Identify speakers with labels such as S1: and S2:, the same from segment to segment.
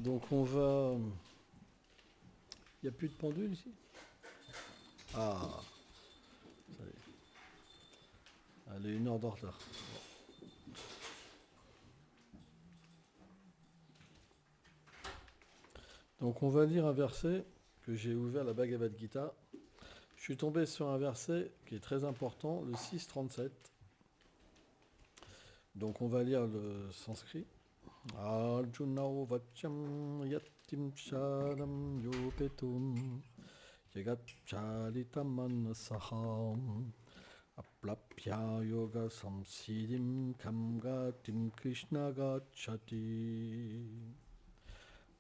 S1: Donc on va... Il n'y a plus de pendule ici? Ah, ça y est. Elle est 1 heure de retard. Donc on va lire un verset que j'ai ouvert la Bhagavad Gita. Je suis tombé sur un verset qui est très important, le 6.37. Donc on va lire le sanskrit. Arjunao vacham yatim sharam yopetum yagachalitam manasaham aplapya yoga samsidim kamgatim krishna gachati.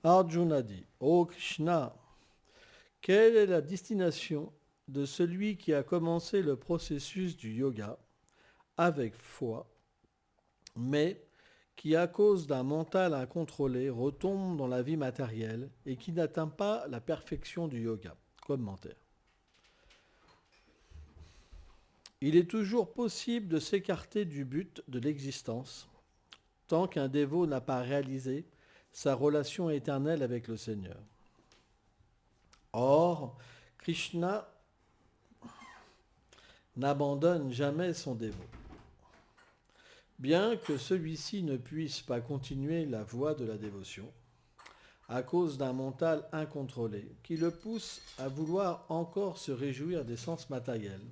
S1: Arjuna dit, ô Krishna, quelle est la destination de celui qui a commencé le processus du yoga avec foi, mais qui, à cause d'un mental incontrôlé, retombe dans la vie matérielle et qui n'atteint pas la perfection du yoga? Commentaire. Il est toujours possible de s'écarter du but de l'existence tant qu'un dévot n'a pas réalisé sa relation éternelle avec le Seigneur. Or, Krishna n'abandonne jamais son dévot. Bien que celui-ci ne puisse pas continuer la voie de la dévotion, à cause d'un mental incontrôlé qui le pousse à vouloir encore se réjouir des sens matériels,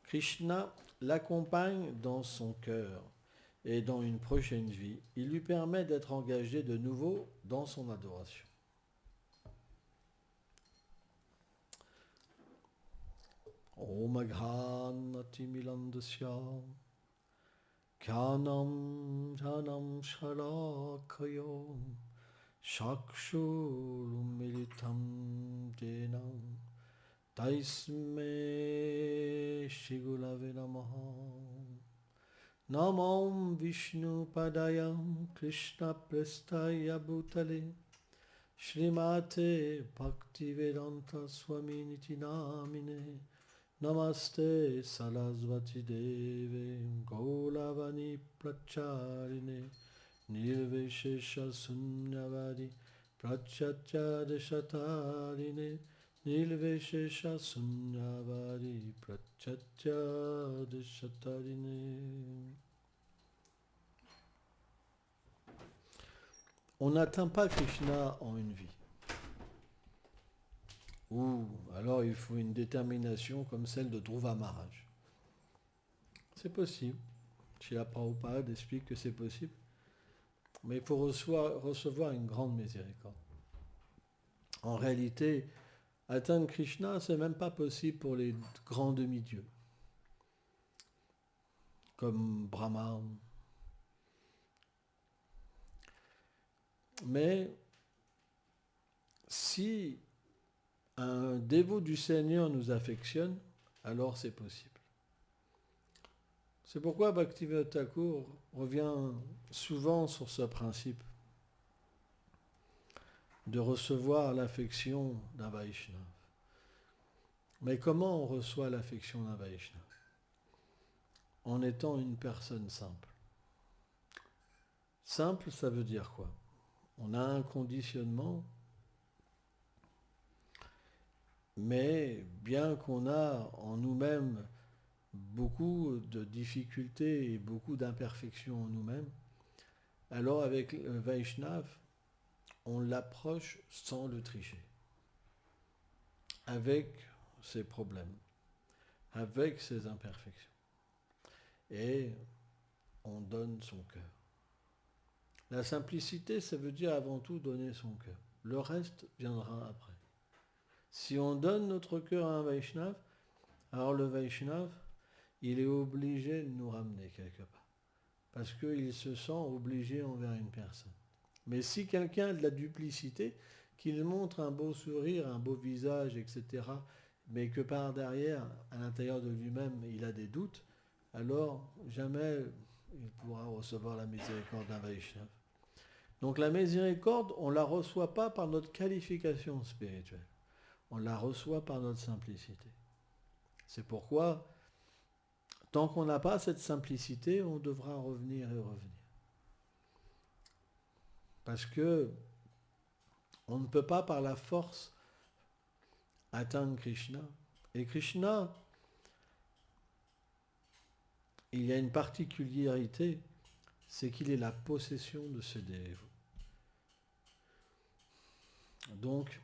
S1: Krishna l'accompagne dans son cœur et dans une prochaine vie, il lui permet d'être engagé de nouveau dans son adoration. Om Aghanati Milandasya Kyanam Janam Sharakayo Shakshurumilitam Jenam Taisme Shigulave Namaha. Namam Vishnu Padayam Krishna Prestaya Bhutale Shrimate Bhaktivedanta Swami Niti Namine Namaste Sarasvati Deve Gauravani Pracharine Nirvishesha Sunyavadi Prachatyadeshatarine Nirvishesha Sunyavadi Prachatyadeshatarine. On n'atteint pas Krishna en une vie. Ou alors il faut une détermination comme celle de Dhruva Maharaj. C'est possible. Srila Prabhupada explique que c'est possible. Mais il faut recevoir une grande miséricorde. En réalité, atteindre Krishna, c'est même pas possible pour les grands demi-dieux. Comme Brahma. Mais si un dévot du Seigneur nous affectionne, alors c'est possible. C'est pourquoi Bhaktivinoda Thakur revient souvent sur ce principe de recevoir l'affection d'un Vaishnava. Mais comment on reçoit l'affection d'un Vaishnava? En étant une personne simple. Simple, ça veut dire quoi? On a un conditionnement, mais bien qu'on a en nous-mêmes beaucoup de difficultés et beaucoup d'imperfections en nous-mêmes, alors avec le Vaishnav, on l'approche sans le tricher, avec ses problèmes, avec ses imperfections. Et on donne son cœur. La simplicité, ça veut dire avant tout donner son cœur. Le reste viendra après. Si on donne notre cœur à un Vaishnav, alors le Vaishnav, il est obligé de nous ramener quelque part. Parce qu'il se sent obligé envers une personne. Mais si quelqu'un a de la duplicité, qu'il montre un beau sourire, un beau visage, etc., mais que par derrière, à l'intérieur de lui-même, il a des doutes, alors jamais il pourra recevoir la miséricorde d'un Vaishnava. Donc la miséricorde, on ne la reçoit pas par notre qualification spirituelle. On la reçoit par notre simplicité. C'est pourquoi, tant qu'on n'a pas cette simplicité, on devra revenir et revenir. Parce que On ne peut pas par la force atteindre Krishna. Et Krishna, il y a une particularité, c'est qu'il est la possession de ce dévot. Donc,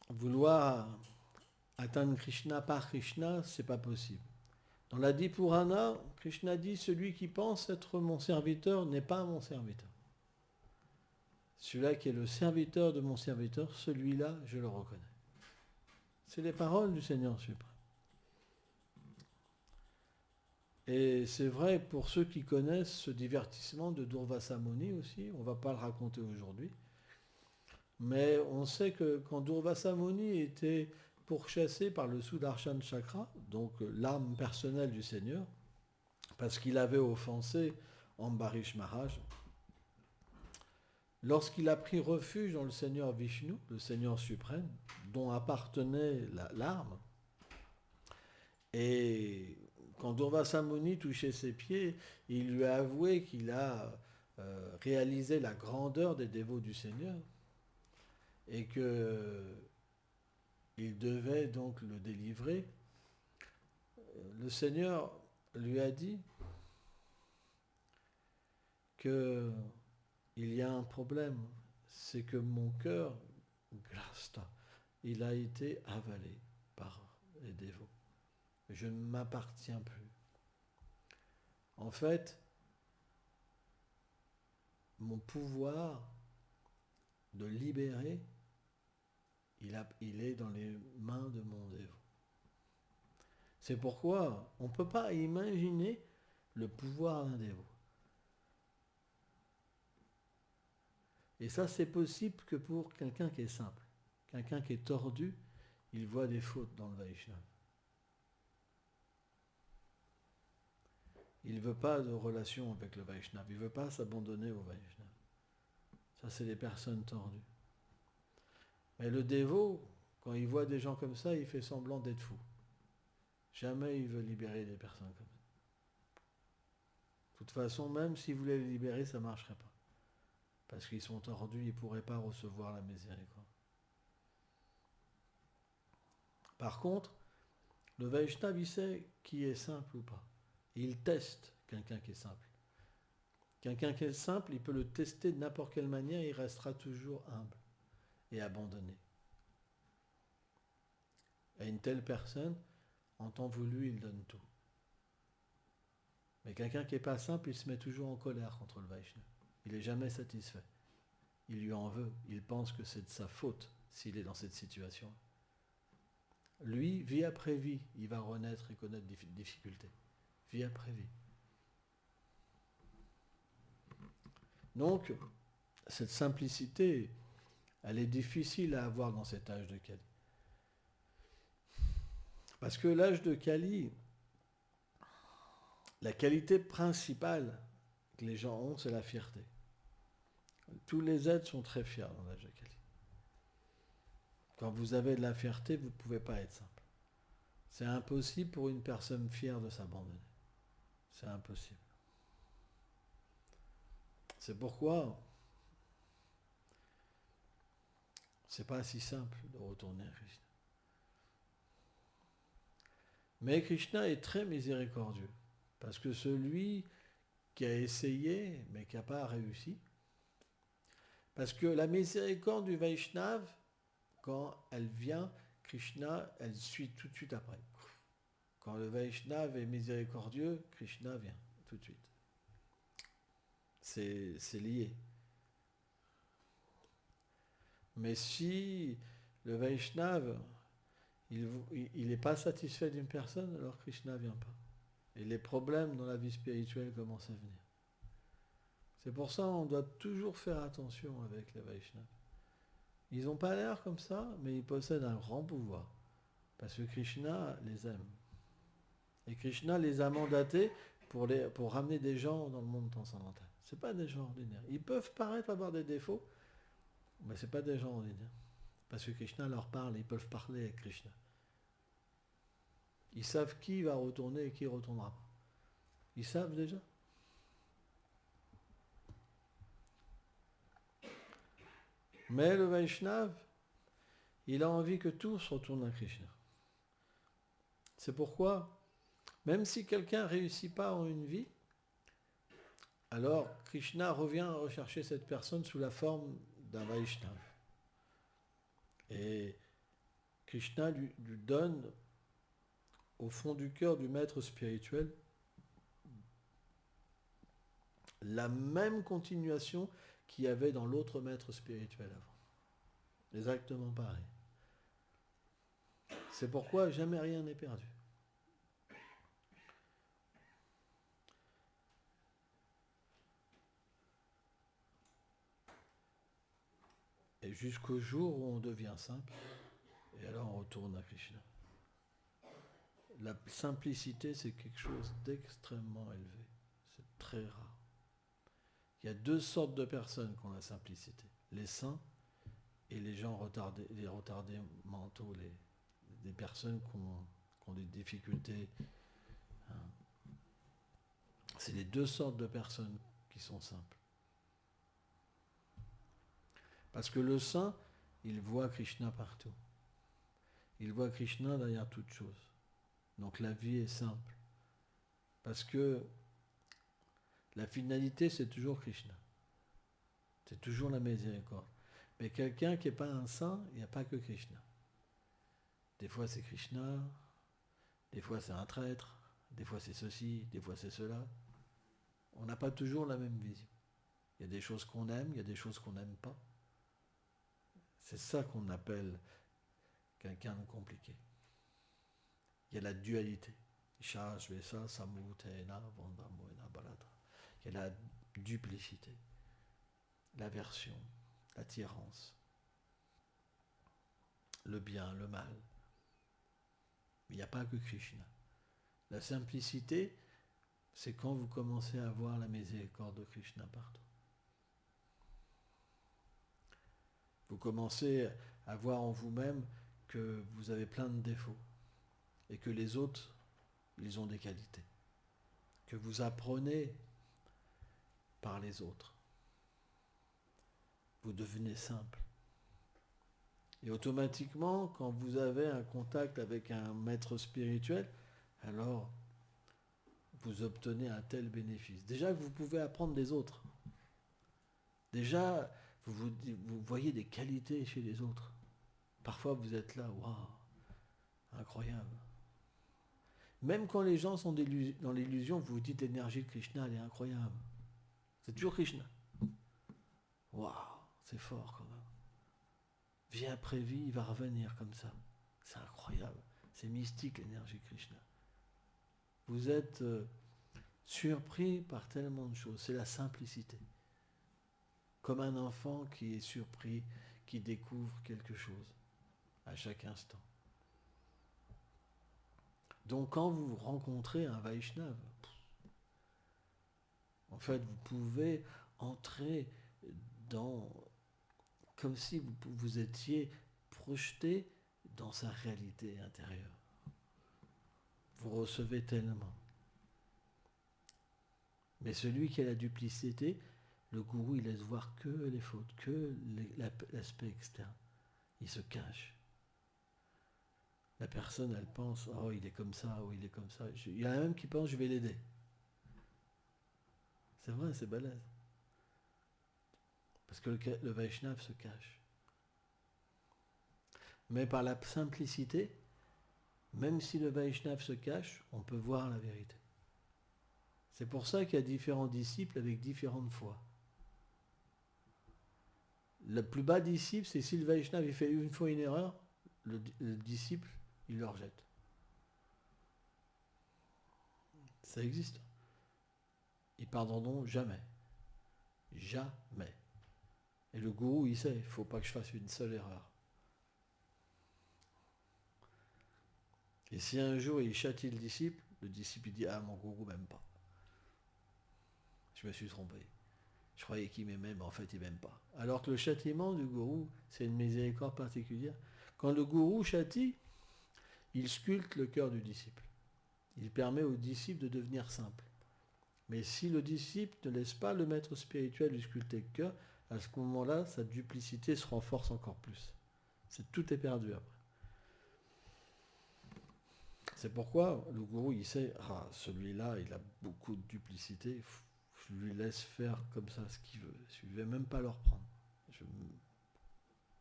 S1: vouloir atteindre Krishna par Krishna, c'est pas possible. Dans l'Adi Purana, Krishna dit, celui qui pense être mon serviteur n'est pas mon serviteur. Celui-là qui est le serviteur de mon serviteur, celui-là, je le reconnais. C'est les paroles du Seigneur suprême. Et c'est vrai pour ceux qui connaissent ce divertissement de Durvasa Muni aussi, on ne va pas le raconter aujourd'hui, mais on sait que quand Durvasa Muni était pourchassé par le Sudarshan Chakra, donc l'arme personnelle du Seigneur, parce qu'il avait offensé Ambarish Maharaj, lorsqu'il a pris refuge dans le Seigneur Vishnu, le Seigneur suprême, dont appartenait l'arme, et quand Durvasa Muni touchait ses pieds, il lui a avoué qu'il a réalisé la grandeur des dévots du Seigneur et qu'il devait donc le délivrer. Le Seigneur lui a dit qu'il y a un problème, c'est que mon cœur, Grasta, il a été avalé par les dévots. Je ne m'appartiens plus. En fait, mon pouvoir de libérer, il est dans les mains de mon dévot. C'est pourquoi on ne peut pas imaginer le pouvoir d'un dévot. Et ça, c'est possible que pour quelqu'un qui est simple. Quelqu'un qui est tordu, il voit des fautes dans le Vaishnava. Il ne veut pas de relation avec le Vaishnava. Il ne veut pas s'abandonner au Vaishnava. Ça, c'est des personnes tordues. Mais le dévot, quand il voit des gens comme ça, il fait semblant d'être fou. Jamais il veut libérer des personnes comme ça. De toute façon, même s'il voulait les libérer, ça ne marcherait pas. Parce qu'ils sont tordus, ils ne pourraient pas recevoir la miséricorde. Par contre, le Vaishnava, il sait qui est simple ou pas. Et il teste quelqu'un qui est simple. Quelqu'un qui est simple, il peut le tester de n'importe quelle manière, il restera toujours humble et abandonné. Et une telle personne, en temps voulu, il donne tout. Mais quelqu'un qui n'est pas simple, il se met toujours en colère contre le Vaishnava. Il n'est jamais satisfait. Il lui en veut. Il pense que c'est de sa faute s'il est dans cette situation. Lui, vie après vie, il va renaître et connaître des difficultés. Vie après vie. Donc, cette simplicité, elle est difficile à avoir dans cet âge de Kali. Parce que l'âge de Kali, la qualité principale que les gens ont, c'est la fierté. Tous les êtres sont très fiers dans l'âge de Kali. Quand vous avez de la fierté, vous ne pouvez pas être simple. C'est impossible pour une personne fière de s'abandonner. C'est impossible. C'est pourquoi c'est pas si simple de retourner à Krishna. Mais Krishna est très miséricordieux, parce que celui qui a essayé, mais qui n'a pas réussi, parce que la miséricorde du Vaishnava, quand elle vient, Krishna, elle suit tout de suite après. Quand le Vaishnava est miséricordieux, Krishna vient tout de suite. C'est lié. Mais si le Vaishnava, il n'est pas satisfait d'une personne, alors Krishna ne vient pas. Et les problèmes dans la vie spirituelle commencent à venir. C'est pour ça qu'on doit toujours faire attention avec les Vaishnavas. Ils n'ont pas l'air comme ça, mais ils possèdent un grand pouvoir. Parce que Krishna les aime. Et Krishna les a mandatés pour ramener des gens dans le monde transcendantal. Ce ne sont pas des gens ordinaires. Ils peuvent paraître avoir des défauts, mais ce ne sont pas des gens ordinaires. Parce que Krishna leur parle, ils peuvent parler avec Krishna. Ils savent qui va retourner et qui ne retournera pas. Ils savent déjà. Mais le Vaishnav, il a envie que tout se retourne à Krishna. C'est pourquoi, même si quelqu'un ne réussit pas en une vie, alors Krishna revient rechercher cette personne sous la forme d'un Vaishnav. Et Krishna lui donne, au fond du cœur du maître spirituel, la même continuation qu'il y avait dans l'autre maître spirituel avant. Exactement pareil. C'est pourquoi jamais rien n'est perdu. Et jusqu'au jour où on devient simple, et alors on retourne à Krishna. La simplicité, c'est quelque chose d'extrêmement élevé. C'est très rare. Il y a deux sortes de personnes qui ont la simplicité. Les saints et les gens retardés, les retardés mentaux, des personnes qui ont des difficultés. C'est les deux sortes de personnes qui sont simples. Parce que le saint, il voit Krishna partout. Il voit Krishna derrière toute chose. Donc la vie est simple. Parce que la finalité, c'est toujours Krishna. C'est toujours la miséricorde. Mais quelqu'un qui n'est pas un saint, il n'y a pas que Krishna. Des fois c'est Krishna, des fois c'est un traître, des fois c'est ceci, des fois c'est cela. On n'a pas toujours la même vision. Il y a des choses qu'on aime, il y a des choses qu'on n'aime pas. C'est ça qu'on appelle quelqu'un de compliqué. Il y a la dualité. Il y a la duplicité, l'aversion, l'attirance, le bien, le mal. Mais il n'y a pas que Krishna. La simplicité, c'est quand vous commencez à voir la miséricorde de Krishna partout. Vous commencez à voir en vous-même que vous avez plein de défauts et que les autres, ils ont des qualités. Que vous apprenez par les autres. Vous devenez simple. Et automatiquement, quand vous avez un contact avec un maître spirituel, alors vous obtenez un tel bénéfice. Déjà que vous pouvez apprendre des autres. Déjà, vous voyez des qualités chez les autres. Parfois, vous êtes là, waouh, incroyable. Même quand les gens sont dans l'illusion, vous vous dites l'énergie de Krishna, elle est incroyable. C'est toujours Krishna. Waouh, c'est fort quand même. Vie après vie, il va revenir comme ça. C'est incroyable. C'est mystique l'énergie de Krishna. Vous êtes surpris par tellement de choses. C'est la simplicité. Comme un enfant qui est surpris, qui découvre quelque chose à chaque instant. Donc quand vous rencontrez un Vaishnava, en fait, vous pouvez entrer dans... comme si vous étiez projeté dans sa réalité intérieure. Vous recevez tellement. Mais celui qui a la duplicité, le gourou, il laisse voir que les fautes, que l'aspect externe. Il se cache. La personne, elle pense, oh, il est comme ça, oh, il est comme ça. Il y en a même qui pense, je vais l'aider. C'est vrai, c'est balèze. Parce que le Vaishnava se cache. Mais par la simplicité, même si le Vaishnava se cache, on peut voir la vérité. C'est pour ça qu'il y a différents disciples avec différentes foi. Le plus bas disciple, c'est si le Vaishnava il fait une fois une erreur, le disciple, il le rejette. Ça existe. Ils pardonneront jamais. Jamais. Et le gourou, il sait, il ne faut pas que je fasse une seule erreur. Et si un jour il châtie le disciple il dit, ah, mon gourou m'aime pas. Je me suis trompé. Je croyais qu'il m'aimait, mais en fait il m'aime pas. Alors que le châtiment du gourou, c'est une miséricorde particulière. Quand le gourou châtie, il sculpte le cœur du disciple. Il permet au disciple de devenir simple. Mais si le disciple ne laisse pas le maître spirituel lui sculpter le cœur, à ce moment-là, sa duplicité se renforce encore plus. Tout est perdu après. C'est pourquoi le gourou, il sait, celui-là, il a beaucoup de duplicité, je lui laisse faire comme ça ce qu'il veut. Je ne vais même pas le reprendre.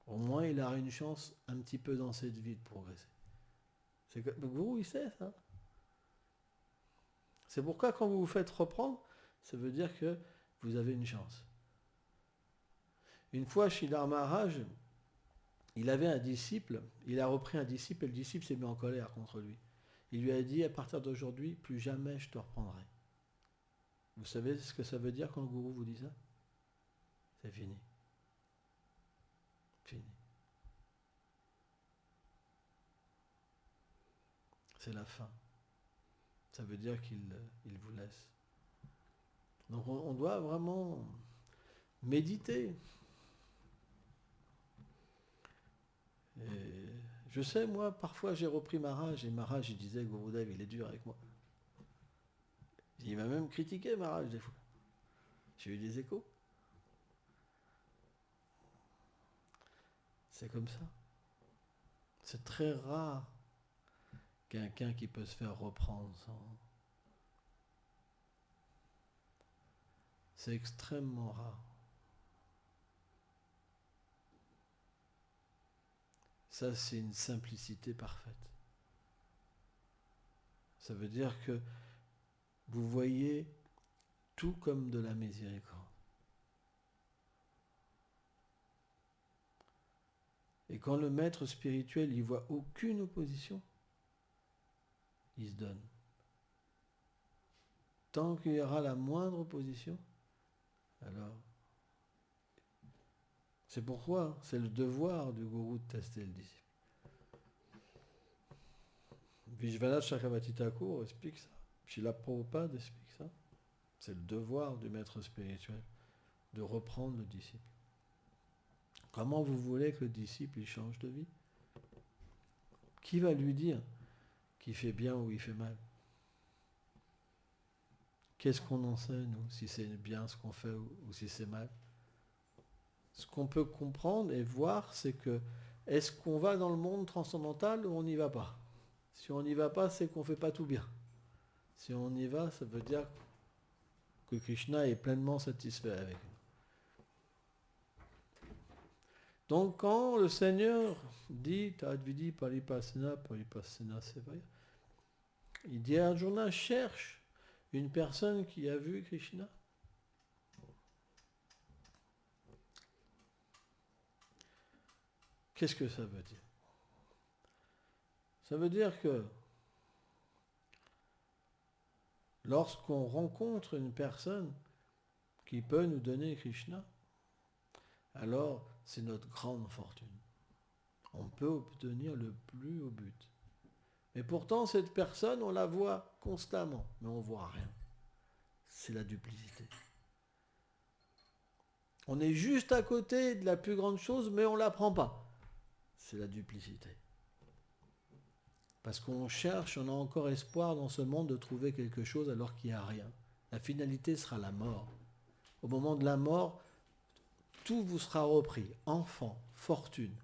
S1: Au moins, il aura une chance un petit peu dans cette vie de progresser. Le gourou, il sait ça. C'est pourquoi quand vous vous faites reprendre, ça veut dire que vous avez une chance. Une fois, Sridhar Maharaj, il avait un disciple, il a repris un disciple et le disciple s'est mis en colère contre lui. Il lui a dit, à partir d'aujourd'hui, plus jamais je te reprendrai. Vous savez ce que ça veut dire quand le gourou vous dit ça? C'est fini. Fini. C'est la fin. Ça veut dire qu'il vous laisse. Donc on doit vraiment méditer. Et je sais, moi, parfois j'ai repris Maharaj et Maharaj il disait Gurudev, il est dur avec moi. Il m'a même critiqué Maharaj des fois. J'ai eu des échos. C'est comme ça. C'est très rare quelqu'un qui peut se faire reprendre sans... C'est extrêmement rare. Ça, c'est une simplicité parfaite. Ça veut dire que vous voyez tout comme de la miséricorde. Et quand le maître spirituel n'y voit aucune opposition, il se donne. Tant qu'il y aura la moindre opposition, alors... C'est pourquoi c'est le devoir du gourou de tester le disciple. Vishwanath Chakravarti Thakur explique ça. Srila Prabhupada explique ça. C'est le devoir du maître spirituel de reprendre le disciple. Comment vous voulez que le disciple il change de vie? Qui va lui dire qu'il fait bien ou il fait mal? Qu'est-ce qu'on en sait, nous, si c'est bien ce qu'on fait ou si c'est mal? Ce qu'on peut comprendre et voir, c'est que est-ce qu'on va dans le monde transcendantal ou on n'y va pas? Si on n'y va pas, c'est qu'on ne fait pas tout bien. Si on y va, ça veut dire que Krishna est pleinement satisfait avec nous. Donc quand le Seigneur dit Tadvidi Paripasena Sevaya, il dit à Arjuna, cherche une personne qui a vu Krishna. Qu'est-ce que ça veut dire? Ça veut dire que lorsqu'on rencontre une personne qui peut nous donner Krishna, alors c'est notre grande fortune. On peut obtenir le plus haut but. Mais pourtant, cette personne, on la voit constamment, mais on ne voit rien. C'est la duplicité. On est juste à côté de la plus grande chose, mais on ne la prend pas. C'est la duplicité. Parce qu'on cherche, on a encore espoir dans ce monde de trouver quelque chose alors qu'il n'y a rien. La finalité sera la mort. Au moment de la mort, tout vous sera repris. Enfant, fortune.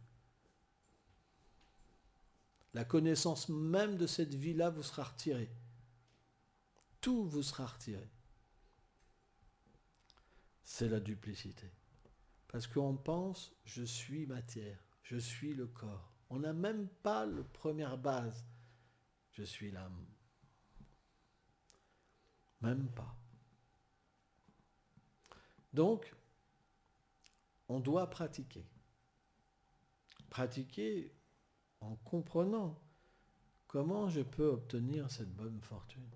S1: La connaissance même de cette vie-là vous sera retirée. Tout vous sera retiré. C'est la duplicité. Parce qu'on pense, je suis matière, je suis le corps. On n'a même pas la première base. Je suis l'âme. Même pas. Donc, on doit pratiquer. Pratiquer en comprenant comment je peux obtenir cette bonne fortune.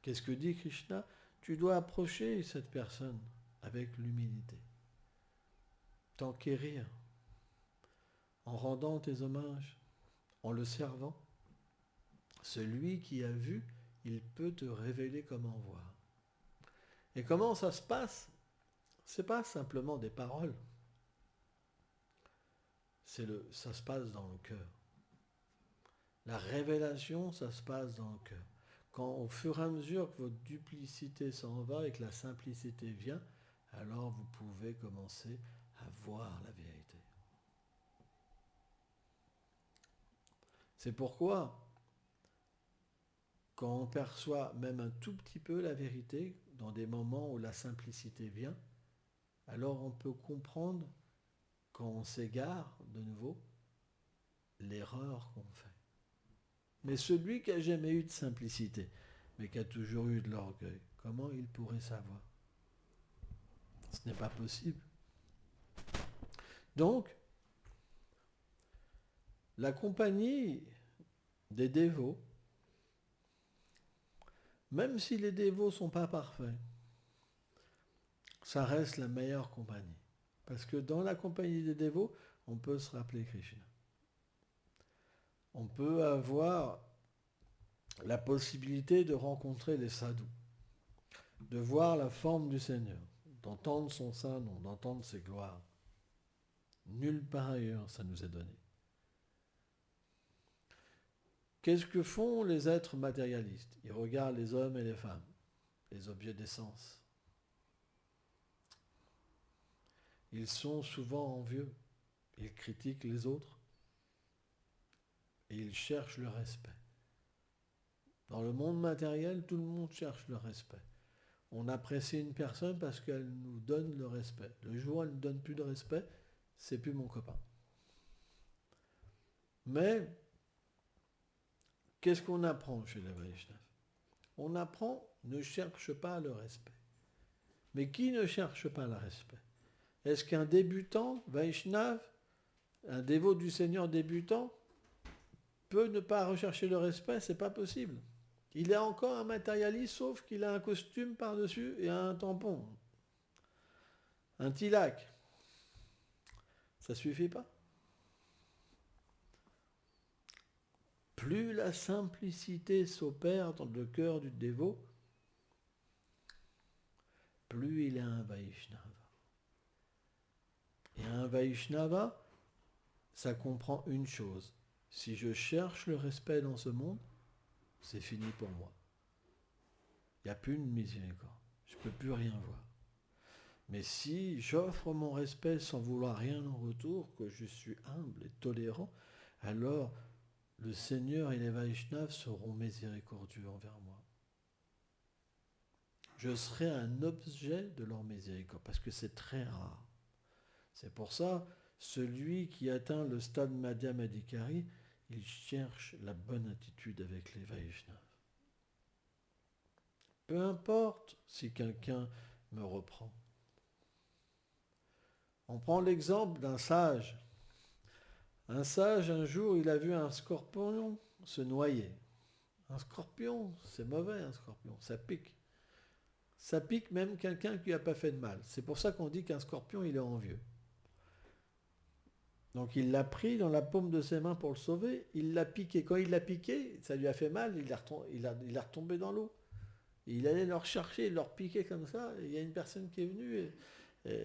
S1: Qu'est-ce que dit Krishna? Tu dois approcher cette personne avec l'humilité, t'enquérir, en rendant tes hommages, en le servant. Celui qui a vu, il peut te révéler comment voir. Et comment ça se passe? Ce n'est pas simplement des paroles. Ça se passe dans le cœur. La révélation, ça se passe dans le cœur. Quand au fur et à mesure que votre duplicité s'en va et que la simplicité vient, alors vous pouvez commencer à voir la vérité. C'est pourquoi, quand on perçoit même un tout petit peu la vérité, dans des moments où la simplicité vient, alors on peut comprendre, quand on s'égare de nouveau, l'erreur qu'on fait. Mais celui qui n'a jamais eu de simplicité, mais qui a toujours eu de l'orgueil, comment il pourrait savoir? Ce n'est pas possible. Donc, la compagnie des dévots, même si les dévots ne sont pas parfaits, ça reste la meilleure compagnie. Parce que dans la compagnie des dévots, on peut se rappeler Krishna. On peut avoir la possibilité de rencontrer les sadhus, de voir la forme du Seigneur, d'entendre son saint nom, d'entendre ses gloires. Nulle part ailleurs ça nous est donné. Qu'est-ce que font les êtres matérialistes? Ils regardent les hommes et les femmes, les objets des sens. Ils sont souvent envieux, ils critiquent les autres et ils cherchent le respect. Dans le monde matériel, tout le monde cherche le respect. On apprécie une personne parce qu'elle nous donne le respect. Le jour où elle ne donne plus de respect, c'est plus mon copain. Mais, qu'est-ce qu'on apprend chez les Vaishnavas? On apprend, ne cherche pas le respect. Mais qui ne cherche pas le respect? Est-ce qu'un débutant, Vaishnav, un dévot du Seigneur débutant, peut ne pas rechercher le respect? C'est pas possible. Il est encore un matérialiste, sauf qu'il a un costume par-dessus et un tampon. Un tilak. Ça suffit pas. Plus la simplicité s'opère dans le cœur du dévot, plus il est un Vaishnava. Et un Vaishnava, ça comprend une chose. Si je cherche le respect dans ce monde, c'est fini pour moi. Il n'y a plus de miséricorde. Je ne peux plus rien voir. Mais si j'offre mon respect sans vouloir rien en retour, que je suis humble et tolérant, alors le Seigneur et les Vaishnavas seront miséricordieux envers moi. Je serai un objet de leur miséricorde, parce que c'est très rare. C'est pour ça, celui qui atteint le stade Madhyama Adhikari, il cherche la bonne attitude avec les Vaishnavas. Peu importe si quelqu'un me reprend. On prend l'exemple d'un sage. Un sage, un jour, il a vu un scorpion se noyer. Un scorpion, c'est mauvais un scorpion, ça pique. Ça pique même quelqu'un qui n'a pas fait de mal. C'est pour ça qu'on dit qu'un scorpion, il est envieux. Donc il l'a pris dans la paume de ses mains pour le sauver, il l'a piqué. Quand il l'a piqué, ça lui a fait mal, il est retombé dans l'eau. Il allait le rechercher, le repiquer comme ça. Et il y a une personne qui est venue et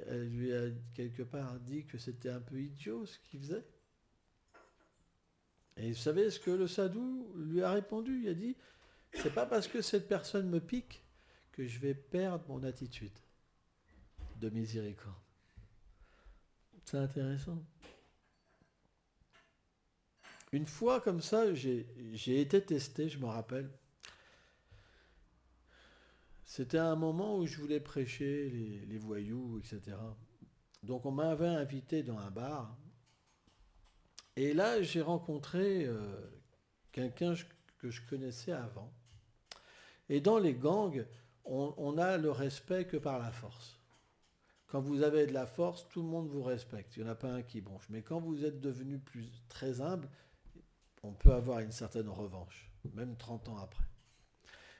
S1: elle lui a quelque part dit que c'était un peu idiot ce qu'il faisait. Et vous savez ce que le sadhu lui a répondu? Il a dit, c'est pas parce que cette personne me pique que je vais perdre mon attitude de miséricorde. C'est intéressant. Une fois comme ça, j'ai été testé, je me rappelle. C'était un moment où je voulais prêcher les voyous, etc. Donc on m'avait invité dans un bar. Et là, j'ai rencontré quelqu'un que je connaissais avant. Et dans les gangs, on a le respect que par la force. Quand vous avez de la force, tout le monde vous respecte. Il n'y en a pas un qui bronche. Mais quand vous êtes devenu très humble, on peut avoir une certaine revanche, même 30 ans après.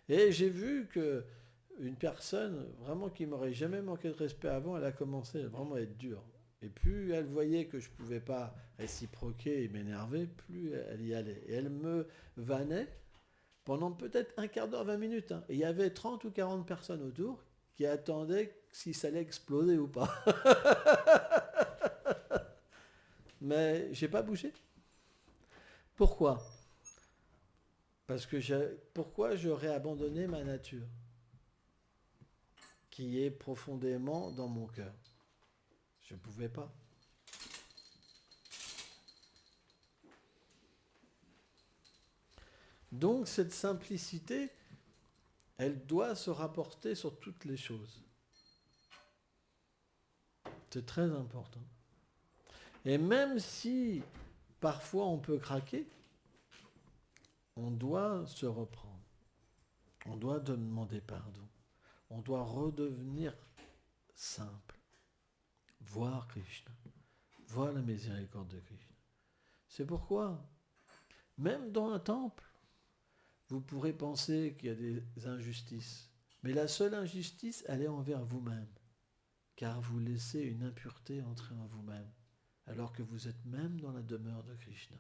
S1: Et j'ai vu qu'une personne, vraiment qui m'aurait jamais manqué de respect avant, elle a commencé vraiment à être dure. Et plus elle voyait que je ne pouvais pas réciproquer et m'énerver, plus elle y allait. Et elle me vannait pendant peut-être un quart d'heure, 20 minutes. Et il y avait 30 ou 40 personnes autour qui attendaient si ça allait exploser ou pas. Mais j'ai pas bougé. Pourquoi? Parce que pourquoi j'aurais abandonné ma nature? qui est profondément dans mon cœur. Je ne pouvais pas. Donc cette simplicité, elle doit se rapporter sur toutes les choses. C'est très important. Et même si parfois on peut craquer, on doit se reprendre. On doit demander pardon. On doit redevenir simple. Voir Krishna. Voir la miséricorde de Krishna. C'est pourquoi, même dans un temple, vous pourrez penser qu'il y a des injustices. Mais la seule injustice, elle est envers vous-même. Car vous laissez une impureté entrer en vous-même, alors que vous êtes même dans la demeure de Krishna.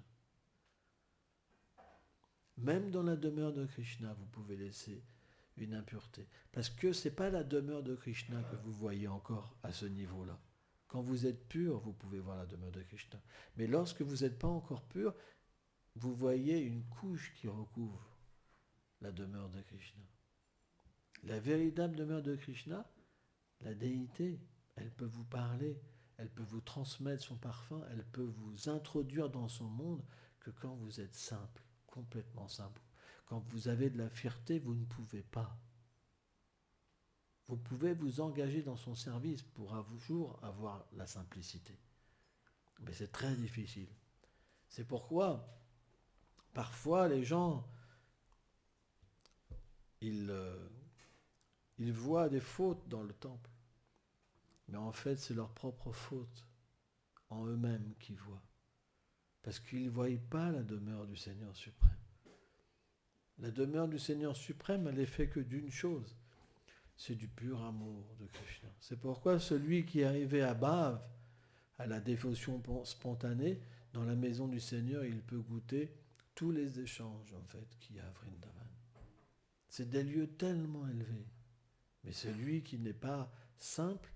S1: Même dans la demeure de Krishna, vous pouvez laisser une impureté. Parce que ce n'est pas la demeure de Krishna que vous voyez encore à ce niveau-là. Quand vous êtes pur, vous pouvez voir la demeure de Krishna. Mais lorsque vous n'êtes pas encore pur, vous voyez une couche qui recouvre la demeure de Krishna. La véritable demeure de Krishna, la déité, elle peut vous parler, elle peut vous transmettre son parfum, elle peut vous introduire dans son monde que quand vous êtes simple, complètement simple. Quand vous avez de la fierté, vous ne pouvez pas. Vous pouvez vous engager dans son service pour toujours avoir la simplicité. Mais c'est très difficile. C'est pourquoi, parfois, les gens, ils voient des fautes dans le temple. Mais en fait, c'est leur propre faute en eux-mêmes qu'ils voient. Parce qu'ils ne voient pas la demeure du Seigneur suprême. La demeure du Seigneur suprême, elle est faite que d'une chose. C'est du pur amour de Krishna. C'est pourquoi celui qui est arrivé à Bhave, à la dévotion spontanée, dans la maison du Seigneur, il peut goûter tous les échanges, en fait, qu'il y a à Vrindavan. C'est des lieux tellement élevés. Mais celui qui n'est pas simple,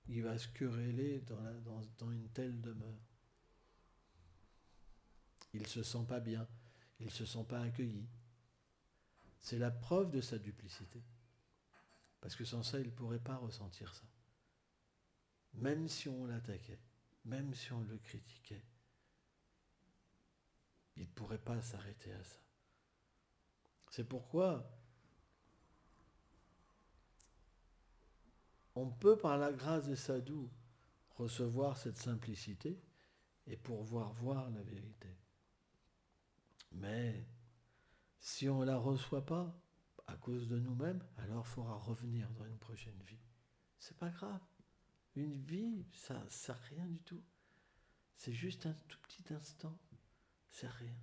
S1: il va se quereller dans une telle demeure. Il ne se sent pas bien, il ne se sent pas accueilli. C'est la preuve de sa duplicité. Parce que sans ça, il ne pourrait pas ressentir ça. Même si on l'attaquait, même si on le critiquait, il ne pourrait pas s'arrêter à ça. C'est pourquoi on peut, par la grâce des sadhus, recevoir cette simplicité et pouvoir voir la vérité. Mais si on ne la reçoit pas à cause de nous-mêmes, alors il faudra revenir dans une prochaine vie. C'est pas grave. Une vie, ça ne sert rien du tout. C'est juste un tout petit instant. C'est rien.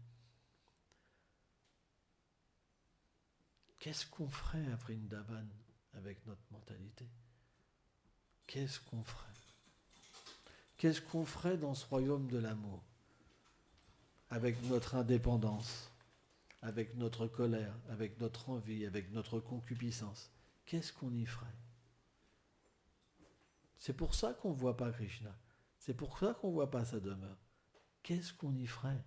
S1: Qu'est-ce qu'on ferait à Vrindavan avec notre mentalité? Qu'est-ce qu'on ferait? Qu'est-ce qu'on ferait dans ce royaume de l'amour? Avec notre indépendance, avec notre colère, avec notre envie, avec notre concupiscence. Qu'est-ce qu'on y ferait? C'est pour ça qu'on ne voit pas Krishna. C'est pour ça qu'on ne voit pas sa demeure. Qu'est-ce qu'on y ferait?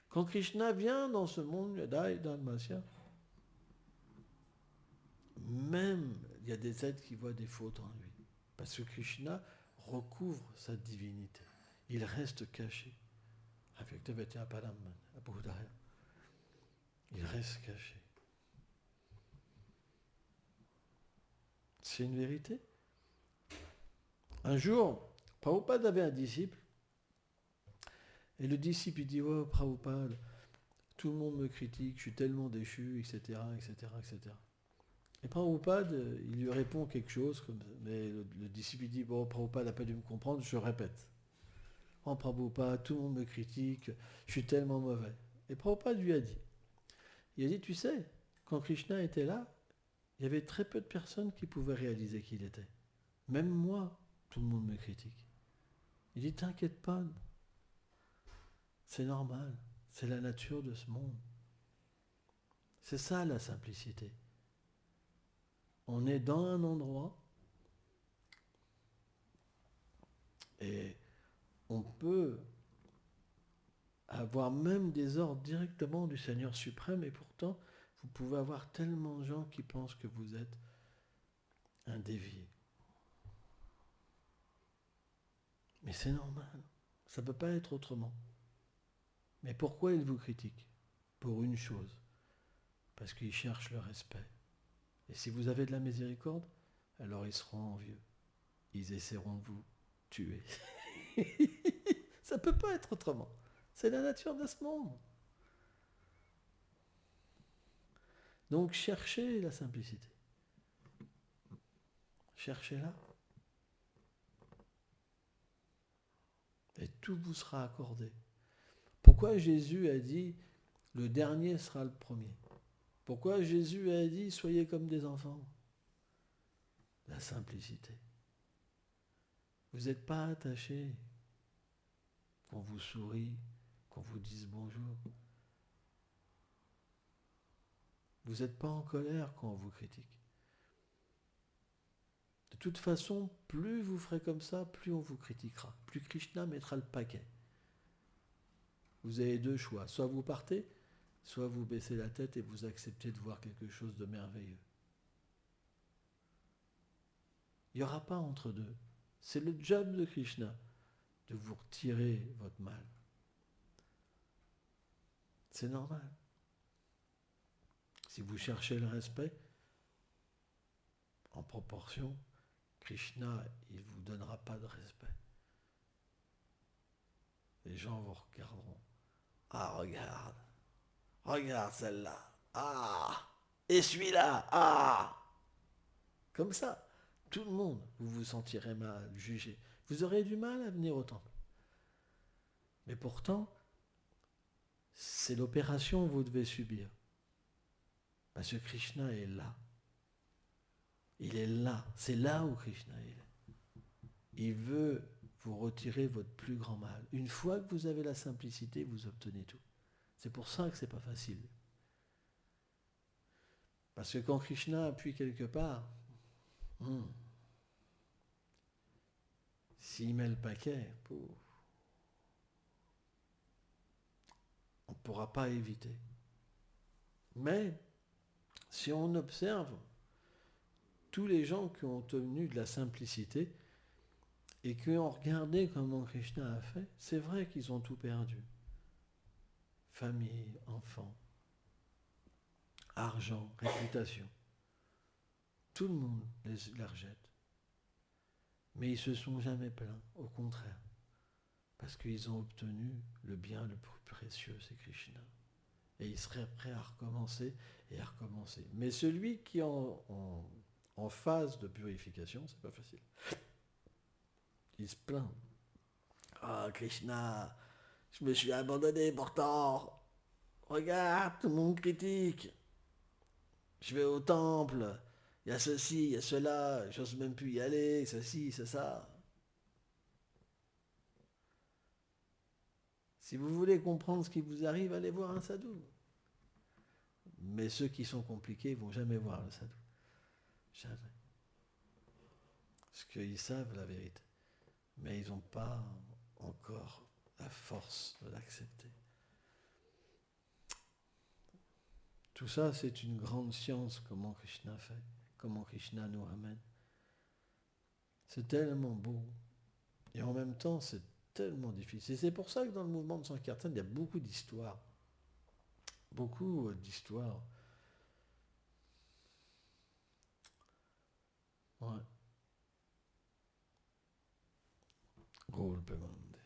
S1: Quand Krishna vient dans ce monde, même il y a des êtres qui voient des fautes en lui. Parce que Krishna recouvre sa divinité. Il reste caché. Il reste caché. C'est une vérité. Un jour, Prabhupada avait un disciple, et le disciple il dit « Oh Prabhupada, tout le monde me critique, je suis tellement déchu, etc. etc., etc. » Et Prabhupada, il lui répond quelque chose, mais le disciple il dit « Bon, Prabhupada n'a pas dû me comprendre, je répète. Oh Prabhupada, tout le monde me critique, je suis tellement mauvais. » Et Prabhupada lui a dit, tu sais, quand Krishna était là, il y avait très peu de personnes qui pouvaient réaliser qui il était. Même moi, tout le monde me critique. Il dit, t'inquiète pas, c'est normal, c'est la nature de ce monde. C'est ça la simplicité. On est dans un endroit et on peut avoir même des ordres directement du Seigneur suprême et pourtant Vous pouvez avoir tellement de gens qui pensent que vous êtes un dévié. Mais c'est normal. Ça ne peut pas être autrement. Mais pourquoi ils vous critiquent? Pour une chose. Parce qu'ils cherchent le respect. Et si vous avez de la miséricorde, alors ils seront envieux. Ils essaieront de vous tuer. Ça ne peut pas être autrement. C'est la nature de ce monde. Donc cherchez la simplicité. Cherchez-la. Et tout vous sera accordé. Pourquoi Jésus a dit le dernier sera le premier? Pourquoi Jésus a dit soyez comme des enfants? La simplicité. Vous n'êtes pas attaché qu'on vous sourie, qu'on vous dise bonjour. Vous n'êtes pas en colère quand on vous critique. De toute façon, plus vous ferez comme ça, plus on vous critiquera. Plus Krishna mettra le paquet. Vous avez deux choix. Soit vous partez, soit vous baissez la tête et vous acceptez de voir quelque chose de merveilleux. Il n'y aura pas entre deux. C'est le job de Krishna de vous retirer votre mal. C'est normal. Si vous cherchez le respect, en proportion, Krishna, il ne vous donnera pas de respect. Les gens vous regarderont. Ah, regarde celle-là. Ah, et celui-là. Ah, comme ça, tout le monde, vous vous sentirez mal, jugé. Vous aurez du mal à venir au temple. Mais pourtant, c'est l'opération que vous devez subir. Parce que Krishna est là. Il est là. C'est là où Krishna est là. Il veut vous retirer votre plus grand mal. Une fois que vous avez la simplicité, vous obtenez tout. C'est pour ça que c'est pas facile. Parce que quand Krishna appuie quelque part, s'il met le paquet, on ne pourra pas éviter. Mais si on observe tous les gens qui ont obtenu de la simplicité et qui ont regardé comment Krishna a fait, c'est vrai qu'ils ont tout perdu. Famille, enfants, argent, réputation. Tout le monde les rejette. Mais ils ne se sont jamais plaints, au contraire. Parce qu'ils ont obtenu le bien le plus précieux, c'est Krishna. Et ils seraient prêts à recommencer et à recommencer. Mais celui qui est en phase de purification, c'est pas facile. Il se plaint. Ah, Krishna, je me suis abandonné pourtant. Regarde, tout le monde critique. Je vais au temple. Il y a ceci, il y a cela. J'ose même plus y aller. Ceci, c'est ça. Si vous voulez comprendre ce qui vous arrive, allez voir un sadhu. Mais ceux qui sont compliqués ne vont jamais voir le sadhu. Jamais. Parce qu'ils savent la vérité. Mais ils n'ont pas encore la force de l'accepter. Tout ça, c'est une grande science, comment Krishna fait, comment Krishna nous ramène. C'est tellement beau. Et en même temps, c'est tellement difficile. Et c'est pour ça que dans le mouvement de Sankirtan, il y a beaucoup d'histoires. Beaucoup d'histoires. Ouais. Gol Pemande.